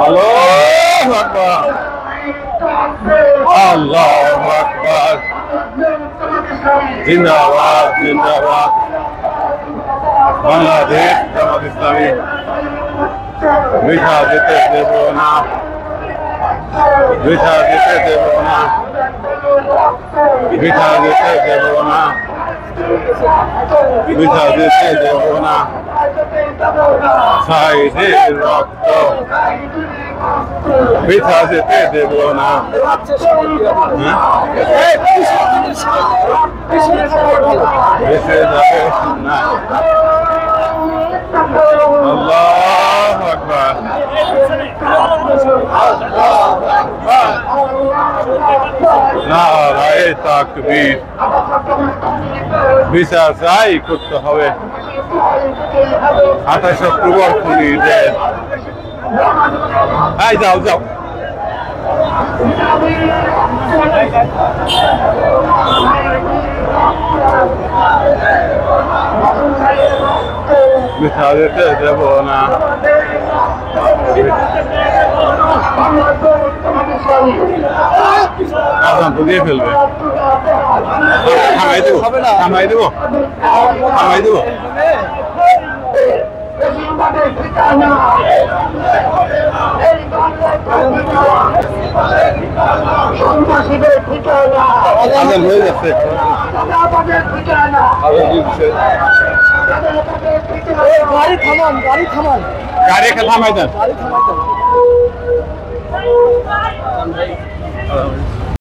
আল্লাহু আকবার আল্লাহু আকবার জিন্দাবাদ জিন্দাবাদ বাংলাদেশ জামাত ইসলামী মিঠা যেতে দেব না মিঠা যেতে দেব না মিঠা যেতে দেব না মিঠা যেতে দেব না শহীদের রক্ত মিঠা যেতে দেব না বেঁচে যাবে না আল্লাহু আকবার নারায়ে তাকবীর বিচার চাই করতে হবে 28 অক্টোবর খুনিদের এই যাও যাও মিঠা যেতে দেব না আজান তো দিয়ে ফেলবে থামাই দেবো থামাই দেবো থামাই দেবো আজান হয়ে যাচ্ছে গাড়ি থামান গাড়ি থামান গাড়ি থামাই দেন